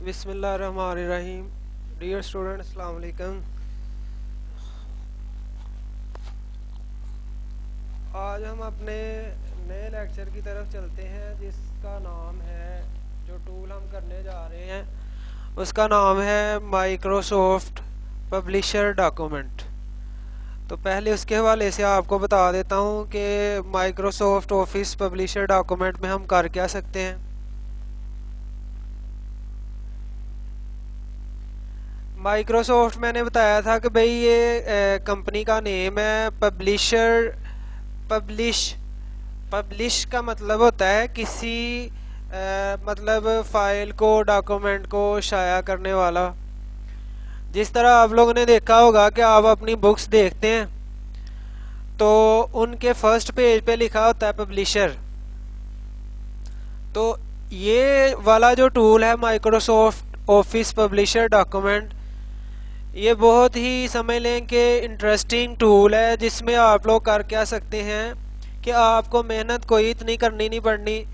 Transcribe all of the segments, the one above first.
बिस्मिल्लाहिर्रहमानिर्रहीम। Dear student, अस्सलाम वालेकुम। आज हम अपने नए लेक्चर की तरफ चलते हैं जिसका नाम है, जो टूल हम करने जा रहे हैं उसका नाम है माइक्रोसॉफ्ट पब्लिशर डॉक्यूमेंट। तो पहले उसके हवाले से आपको बता देता हूँ कि माइक्रोसॉफ्ट ऑफिस पब्लिशर डॉक्यूमेंट में हम कर क्या सकते हैं। माइक्रोसॉफ्ट मैंने बताया था कि भाई ये कंपनी का नेम है। पब्लिश का मतलब होता है किसी मतलब फाइल को, डॉक्यूमेंट को शाया करने वाला। जिस तरह आप लोगों ने देखा होगा कि आप अपनी बुक्स देखते हैं तो उनके फर्स्ट पेज पे लिखा होता है पब्लिशर। तो ये वाला जो टूल है माइक्रोसॉफ्ट ऑफिस पब्लिशर डॉक्यूमेंट, ये बहुत ही समझ लें कि इंटरेस्टिंग टूल है जिसमें आप लोग कर क्या सकते हैं कि आपको मेहनत कोई इतनी करनी नहीं पड़नी।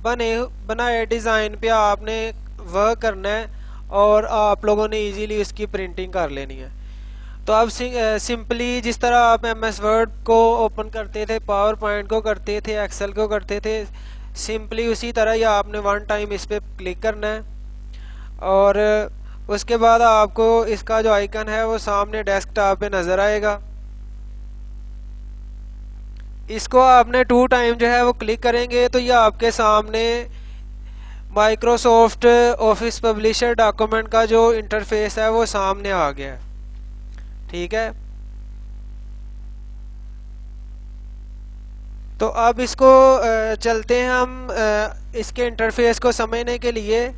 बनाए डिज़ाइन पे आपने वर्क करना है और आप लोगों ने इजीली उसकी प्रिंटिंग कर लेनी है। तो अब सिंपली जिस तरह आप MS वर्ड को ओपन करते थे, पावर पॉइंट को करते थे, एक्सेल को करते थे, सिंपली उसी तरह ही आपने वन टाइम इस पर क्लिक करना है और उसके बाद आपको इसका जो आइकन है वो सामने डेस्कटॉप पे नज़र आएगा। इसको आपने 2 टाइम जो है वो क्लिक करेंगे तो ये आपके सामने माइक्रोसॉफ्ट ऑफिस पब्लिशर डॉक्यूमेंट का जो इंटरफेस है वो सामने आ गया है। ठीक है, तो अब इसको चलते हैं हम इसके इंटरफेस को समझने के लिए।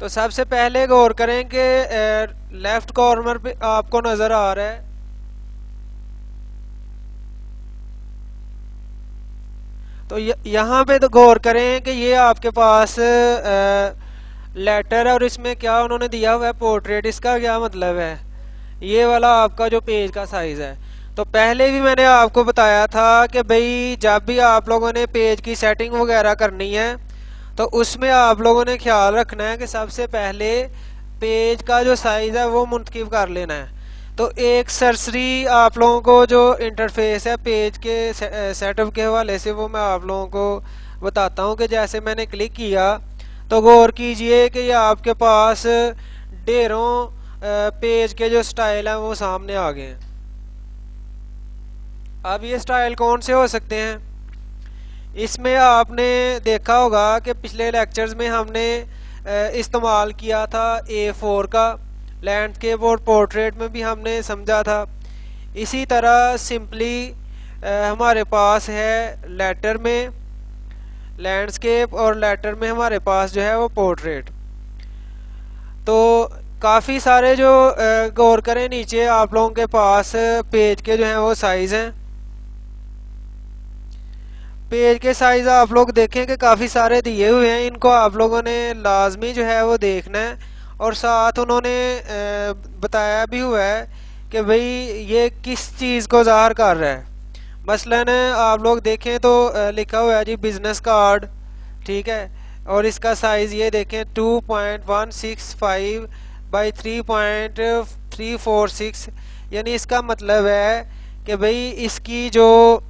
तो सबसे पहले गौर करें कि लेफ्ट कॉर्नर पे आपको नज़र आ रहा है, तो यहाँ पे तो गौर करें कि ये आपके पास लेटर है और इसमें क्या उन्होंने दिया हुआ है, पोर्ट्रेट। इसका क्या मतलब है, ये वाला आपका जो पेज का साइज़ है। तो पहले भी मैंने आपको बताया था कि भाई जब भी आप लोगों ने पेज की सेटिंग वगैरह करनी है तो उसमें आप लोगों ने ख्याल रखना है कि सबसे पहले पेज का जो साइज़ है वो मुंतखब कर लेना है। तो एक सरसरी आप लोगों को जो इंटरफेस है पेज के सेटअप के हवाले से वो मैं आप लोगों को बताता हूँ कि जैसे मैंने क्लिक किया तो गौर कीजिए कि ये आपके पास ढेरों पेज के जो स्टाइल हैं वो सामने आ गए हैं। अब ये स्टाइल कौन से हो सकते हैं, इसमें आपने देखा होगा कि पिछले लेक्चर्स में हमने इस्तेमाल किया था A4 का, लैंडस्केप और पोर्ट्रेट में भी हमने समझा था। इसी तरह सिंपली हमारे पास है लेटर में लैंडस्केप और लेटर में हमारे पास जो है वो पोर्ट्रेट। तो काफ़ी सारे जो गौर करें नीचे आप लोगों के पास पेज के जो हैं वो साइज़ हैं। पेज के साइज़ आप लोग देखें कि काफ़ी सारे दिए हुए हैं, इनको आप लोगों ने लाजमी जो है वो देखना है। और साथ उन्होंने बताया भी हुआ है कि भाई ये किस चीज़ को ज़ाहिर कर रहा है। मसलन आप लोग देखें तो लिखा हुआ है जी बिज़नेस कार्ड, ठीक है, और इसका साइज़ ये देखें 2.165 बाई 3.346। यानी इसका मतलब है कि भाई इसकी जो,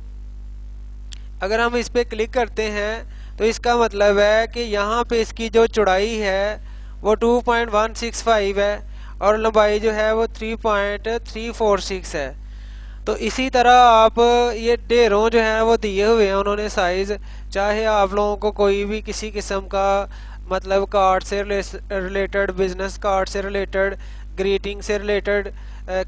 अगर हम इस पर क्लिक करते हैं तो इसका मतलब है कि यहाँ पे इसकी जो चौड़ाई है वो 2.165 है और लंबाई जो है वो 3.346 है। तो इसी तरह आप ये ढेरों जो है वो दिए हुए हैं उन्होंने साइज़। चाहे आप लोगों को कोई भी किसी किस्म का मतलब कार्ड से रिलेटेड, बिजनेस कार्ड से रिलेटेड, ग्रीटिंग से रिलेटेड,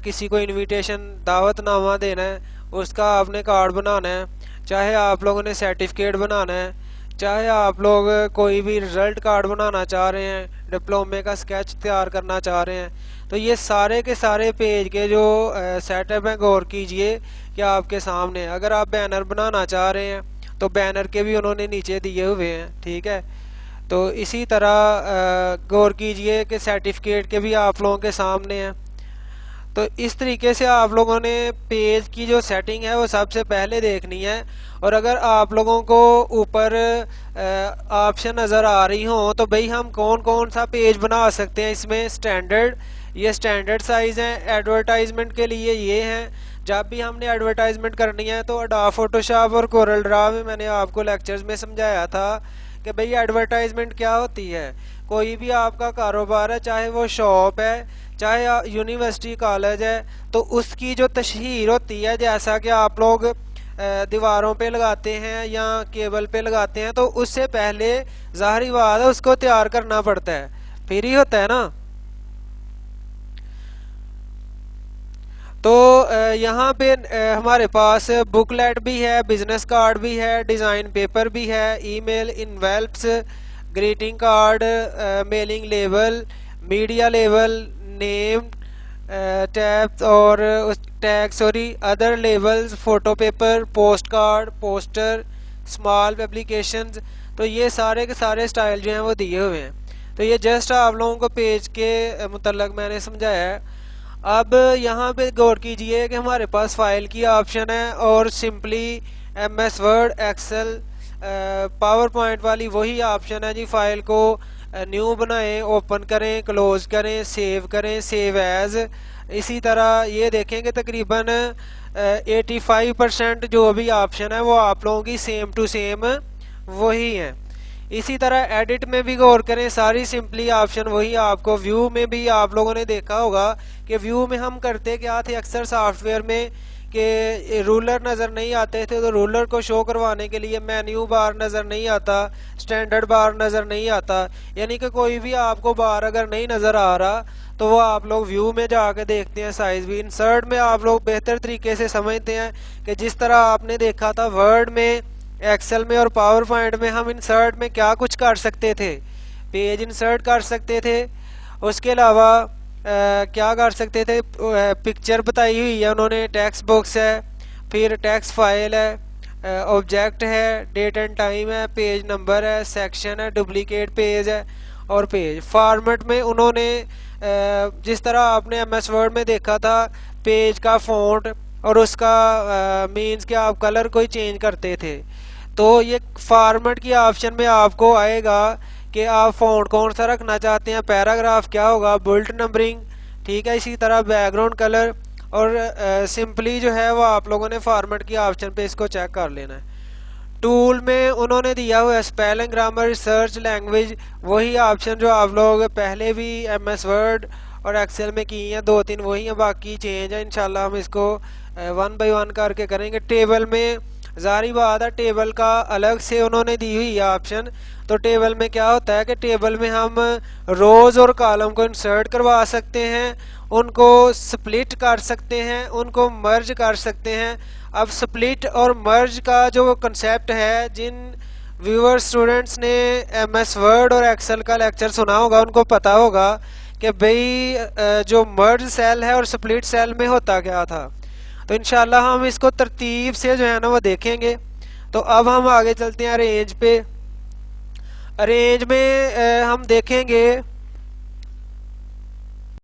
किसी को इनविटेशन दावतनामा देना है उसका आपने कार्ड बनाना है, चाहे आप लोगों ने सर्टिफिकेट बनाना है, चाहे आप लोग कोई भी रिजल्ट कार्ड बनाना चाह रहे हैं, डिप्लोमे का स्केच तैयार करना चाह रहे हैं, तो ये सारे के सारे पेज के जो सेटअप हैं गौर कीजिए कि आपके सामने। अगर आप बैनर बनाना चाह रहे हैं तो बैनर के भी उन्होंने नीचे दिए हुए हैं, ठीक है। तो इसी तरह गौर कीजिए कि सर्टिफिकेट के भी आप लोगों के सामने हैं। तो इस तरीके से आप लोगों ने पेज की जो सेटिंग है वो सबसे पहले देखनी है। और अगर आप लोगों को ऊपर ऑप्शन नज़र आ रही हो तो भाई हम कौन कौन सा पेज बना सकते हैं इसमें, स्टैंडर्ड, ये स्टैंडर्ड साइज है। एडवर्टाइजमेंट के लिए ये हैं, जब भी हमने एडवर्टाइजमेंट करनी है तो अडोब फोटोशॉप और कोरल ड्रा में मैंने आपको लेक्चर्स में समझाया था कि भाई एडवर्टाइजमेंट क्या होती है। कोई भी आपका कारोबार है, चाहे वो शॉप है, चाहे यूनिवर्सिटी कॉलेज है, तो उसकी जो तशहीर होती है, जैसा कि आप लोग दीवारों पे लगाते हैं या केबल पे लगाते हैं, तो उससे पहले ज़ाहिरी बात है उसको तैयार करना पड़ता है, फिर ही होता है ना। तो यहाँ पे हमारे पास बुकलेट भी है, बिजनेस कार्ड भी है, डिज़ाइन पेपर भी है, email envelopes, greeting card, mailing label, media label, name tabs और tag sorry other labels, photo paper, post card, poster, small publications. तो ये सारे के सारे स्टाइल जो हैं वो दिए हुए हैं। तो ये जस्ट आप लोगों को पेज के मुतल्लक मैंने समझाया है। अब यहाँ पे गौर कीजिए कि हमारे पास फाइल की ऑप्शन है और simply MS Word, Excel, PowerPoint वाली वही ऑप्शन है जी। फाइल को न्यू बनाएं, ओपन करें, क्लोज करें, सेव करें, सेव एज। इसी तरह ये देखेंगे तकरीबन 85% जो भी ऑप्शन है वो आप लोगों की सेम टू सेम वही है। इसी तरह एडिट में भी गौर करें, सारी सिंपली ऑप्शन वही। आपको व्यू में भी आप लोगों ने देखा होगा कि व्यू में हम करते क्या थे अक्सर सॉफ्टवेयर में कि रूलर नज़र नहीं आते थे, तो रूलर को शो करवाने के लिए मेन्यू बार नज़र नहीं आता, स्टैंडर्ड बार नज़र नहीं आता। यानी कि कोई भी आपको बार अगर नहीं नज़र आ रहा तो वो आप लोग व्यू में जाके देखते हैं। साइज भी इंसर्ट में आप लोग बेहतर तरीके से समझते हैं कि जिस तरह आपने देखा था वर्ड में, एक्सेल में और पावर पॉइंट में हम इंसर्ट में क्या कुछ कर सकते थे, पेज इंसर्ट कर सकते थे। उसके अलावा क्या कर सकते थे, पिक्चर बताई हुई है उन्होंने, टेक्स्ट बॉक्स है, फिर टेक्स्ट फाइल है, ऑब्जेक्ट है, डेट एंड टाइम है, पेज नंबर है, सेक्शन है, डुप्लीकेट पेज है और पेज फॉर्मेट में उन्होंने जिस तरह आपने एमएस वर्ड में देखा था पेज का फॉन्ट और उसका मीन्स कि आप कलर कोई चेंज करते थे, तो ये फॉर्मेट की ऑप्शन में आपको आएगा कि आप फॉन्ट कौन सा रखना चाहते हैं, पैराग्राफ क्या होगा, बुलेट नंबरिंग, ठीक है। इसी तरह बैकग्राउंड कलर और सिंपली जो है वो आप लोगों ने फॉर्मेट की ऑप्शन पे इसको चेक कर लेना है। टूल में उन्होंने दिया हुआ है स्पेलिंग, ग्रामर, रिसर्च, लैंग्वेज, वही ऑप्शन जो आप लोग पहले भी एमएस वर्ड और एक्सेल में की हैं, 2-3 वही हैं, बाकी चेंज है। इंशाल्लाह हम इसको 1 बाय 1 करके करेंगे। टेबल में जारी बात है टेबल का अलग से उन्होंने दी हुई है ऑप्शन। तो टेबल में क्या होता है कि टेबल में हम रोज और कॉलम को इंसर्ट करवा सकते हैं, उनको स्प्लिट कर सकते हैं, उनको मर्ज कर सकते हैं। अब स्प्लिट और मर्ज का जो कंसेप्ट है, जिन व्यूअर स्टूडेंट्स ने एमएस वर्ड और एक्सेल का लेक्चर सुना होगा उनको पता होगा कि भाई जो मर्ज सेल है और स्प्लिट सेल में होता क्या था। तो इंशाल्लाह हम इसको तरतीब से जो है ना वो देखेंगे। तो अब हम आगे चलते हैं अरेंज पे। अरेंज में हम देखेंगे